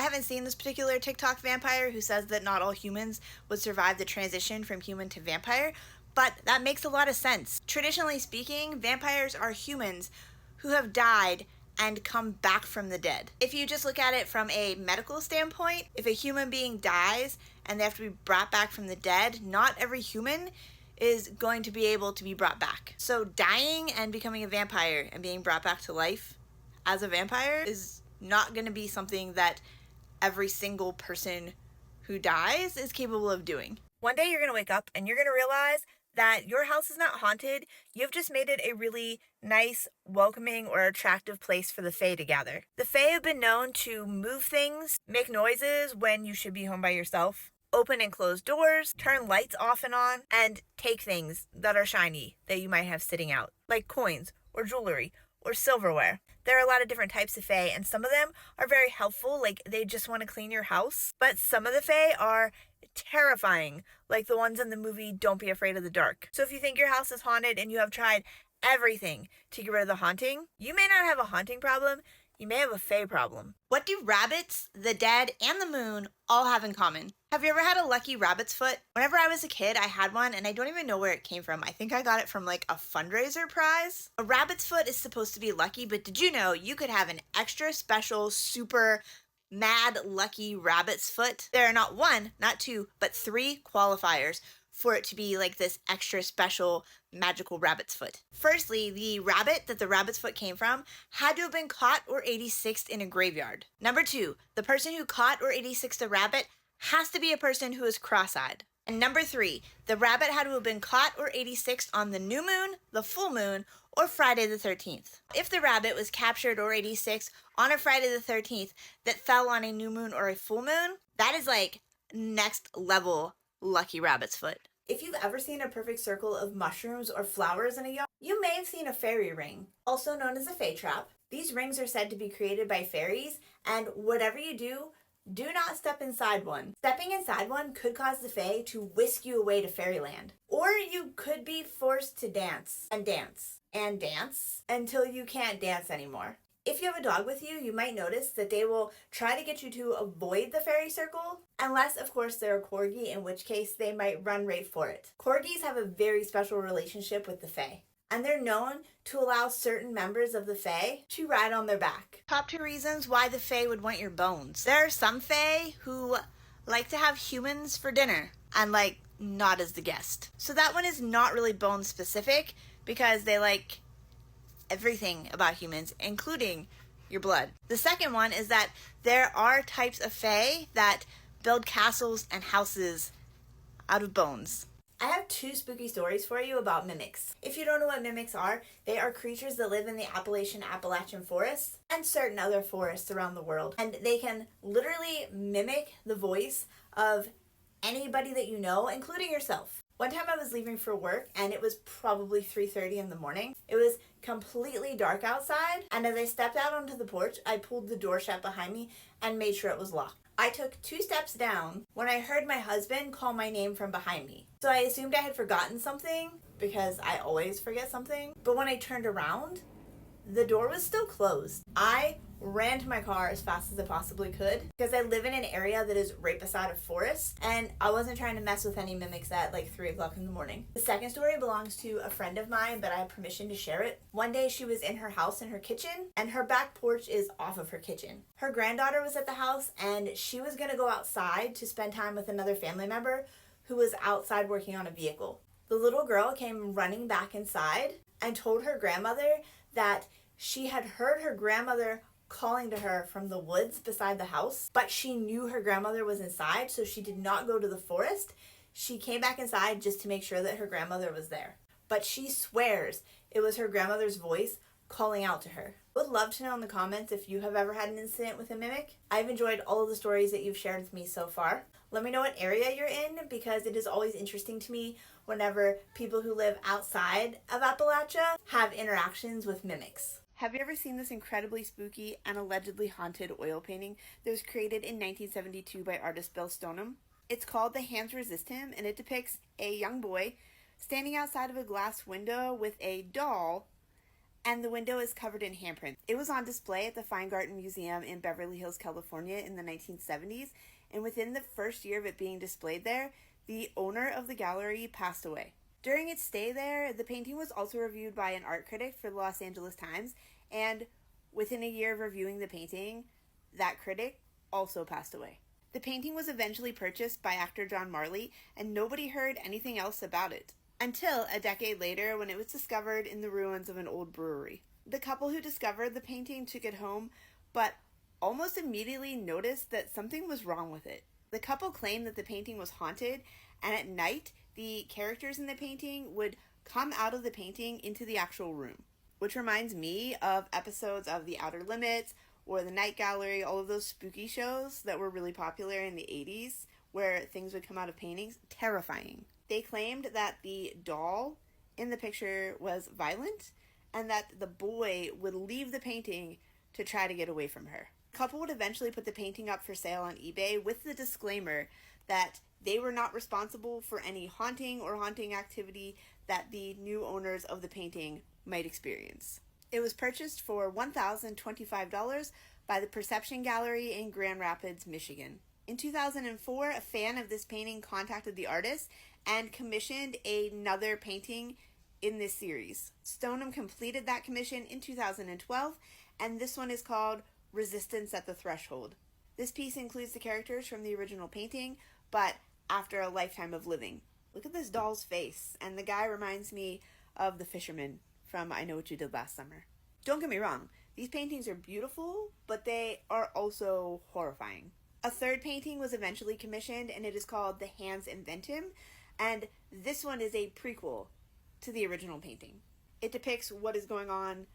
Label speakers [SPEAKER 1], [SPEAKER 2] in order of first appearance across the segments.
[SPEAKER 1] haven't seen this particular TikTok vampire who says that not all humans would survive the transition from human to vampire, but that makes a lot of sense. Traditionally speaking, vampires are humans who have died and come back from the dead. If you just look at it from a medical standpoint, if a human being dies and they have to be brought back from the dead, not every human is going to be able to be brought back. So dying and becoming a vampire and being brought back to life as a vampire is not going to be something that every single person who dies is capable of doing. One day you're going to wake up and you're going to realize that your house is not haunted. You've just made it a really nice, welcoming, or attractive place for the Fae to gather. The Fae have been known to move things, make noises when you should be home by yourself, open and close doors, turn lights off and on, and take things that are shiny that you might have sitting out, like coins or jewelry or silverware. There are a lot of different types of Fae, and some of them are very helpful, like they just want to clean your house. But some of the Fae are terrifying, like the ones in the movie Don't Be Afraid of the Dark. So if you think your house is haunted and you have tried everything to get rid of the haunting, you may not have a haunting problem, you may have a Fae problem. What do rabbits, the dead, and the moon all have in common? Have you ever had a lucky rabbit's foot? Whenever I was a kid, I had one, and I don't even know where it came from. I think I got it from like a fundraiser prize. A rabbit's foot is supposed to be lucky, but did you know you could have an extra special, super mad lucky rabbit's foot? There are not one, not two, but three qualifiers for it to be like this extra special magical rabbit's foot. Firstly, the rabbit that the rabbit's foot came from had to have been caught or 86'd in a graveyard. Number two, the person who caught or 86'd the rabbit has to be a person who is cross-eyed. And number three, the rabbit had to have been caught or 86'd on the new moon, the full moon, or Friday the 13th. If the rabbit was captured or 86 on a Friday the 13th that fell on a new moon or a full moon, that is like next level lucky rabbit's foot. If you've ever seen a perfect circle of mushrooms or flowers in a yard, you may have seen a fairy ring, also known as a fae trap. These rings are said to be created by fairies, and whatever you do not step inside one. Stepping inside one could cause the fae to whisk you away to fairyland. Or you could be forced to dance and dance and dance until you can't dance anymore. If you have a dog with you, you might notice that they will try to get you to avoid the fairy circle, unless, of course, they're a corgi, in which case they might run right for it. Corgis have a very special relationship with the fae, and they're known to allow certain members of the fae to ride on their back. Top 2 reasons why the fae would want your bones. There are some fae who like to have humans for dinner, and not as the guest. So that one is not really bone specific, because they like everything about humans, including your blood. The second one is that there are types of fae that build castles and houses out of bones. I have 2 spooky stories for you about mimics. If you don't know what mimics are, they are creatures that live in the Appalachian forests and certain other forests around the world. And they can literally mimic the voice of anybody that you know, including yourself. One time I was leaving for work, and it was probably 3:30 in the morning. It was completely dark outside, and as I stepped out onto the porch, I pulled the door shut behind me and made sure it was locked. I took 2 steps down when I heard my husband call my name from behind me. So I assumed I had forgotten something, because I always forget something. But when I turned around, the door was still closed. I ran to my car as fast as I possibly could, because I live in an area that is right beside a forest, and I wasn't trying to mess with any mimics at 3 o'clock in the morning. The second story belongs to a friend of mine, but I have permission to share it. One day she was in her house in her kitchen, and her back porch is off of her kitchen. Her granddaughter was at the house, and she was going to go outside to spend time with another family member who was outside working on a vehicle. The little girl came running back inside and told her grandmother that she had heard her grandmother calling to her from the woods beside the house, but she knew her grandmother was inside, so she did not go to the forest. She came back inside just to make sure that her grandmother was there. But she swears it was her grandmother's voice calling out to her. Would love to know in the comments if you have ever had an incident with a mimic. I've enjoyed all of the stories that you've shared with me so far. Let me know what area you're in, because it is always interesting to me whenever people who live outside of Appalachia have interactions with mimics. Have you ever seen this incredibly spooky and allegedly haunted oil painting that was created in 1972 by artist Bill Stoneham? It's called The Hands Resist Him, and it depicts a young boy standing outside of a glass window with a doll and the window is covered in handprints. It was on display at the Feingarten Museum in Beverly Hills, California in the 1970s, and within the first year of it being displayed there, the owner of the gallery passed away. During its stay there, the painting was also reviewed by an art critic for the Los Angeles Times, and within a year of reviewing the painting, that critic also passed away. The painting was eventually purchased by actor John Marley, and nobody heard anything else about it, until a decade later when it was discovered in the ruins of an old brewery. The couple who discovered the painting took it home, but almost immediately noticed that something was wrong with it. The couple claimed that the painting was haunted, and at night, the characters in the painting would come out of the painting into the actual room. Which reminds me of episodes of The Outer Limits or The Night Gallery, all of those spooky shows that were really popular in the 80s, where things would come out of paintings. Terrifying. They claimed that the doll in the picture was violent, and that the boy would leave the painting to try to get away from her. The couple would eventually put the painting up for sale on eBay with the disclaimer that they were not responsible for any haunting or haunting activity that the new owners of the painting might experience. It was purchased for $1,025 by the Perception Gallery in Grand Rapids, Michigan. In 2004, a fan of this painting contacted the artist and commissioned another painting in this series. Stoneham completed that commission in 2012, and this one is called Resistance at the Threshold. This piece includes the characters from the original painting, but after a lifetime of living. Look at this doll's face, and the guy reminds me of the fisherman from I Know What You Did Last Summer. Don't get me wrong, these paintings are beautiful, but they are also horrifying. A third painting was eventually commissioned, and it is called The Hands Invent Him, and this one is a prequel to the original painting. It depicts what is going on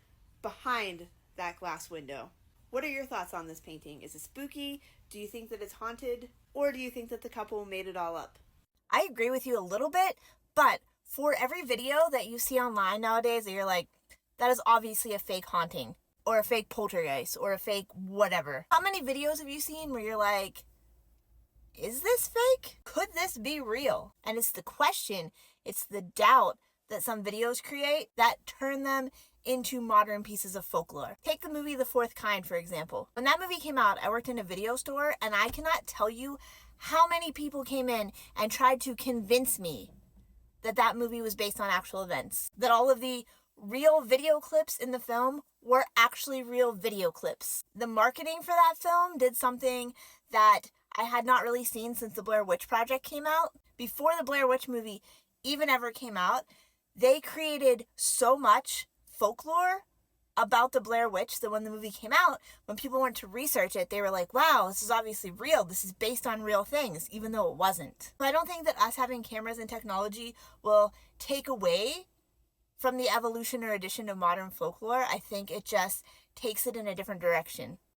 [SPEAKER 1] behind that glass window. What are your thoughts on this painting? Is it spooky? Do you think that it's haunted? Or do you think that the couple made it all up?
[SPEAKER 2] I agree with you a little bit, but for every video that you see online nowadays that you're like, that is obviously a fake haunting, or a fake poltergeist, or a fake whatever. How many videos have you seen where you're like, is this fake? Could this be real? And it's the question, it's the doubt that some videos create that turn them into modern pieces of folklore. Take the movie The Fourth Kind, for example. When that movie came out, I worked in a video store, and I cannot tell you how many people came in and tried to convince me that that movie was based on actual events. That all of the real video clips in the film were actually real video clips. The marketing for that film did something that I had not really seen since the Blair Witch Project came out. Before the Blair Witch movie even ever came out, they created so much folklore about the Blair Witch that when the movie came out, when people went to research it, they were like, wow, this is obviously real. This is based on real things, even though it wasn't. So I don't think that us having cameras and technology will take away from the evolution or addition of modern folklore. I think it just takes it in a different direction.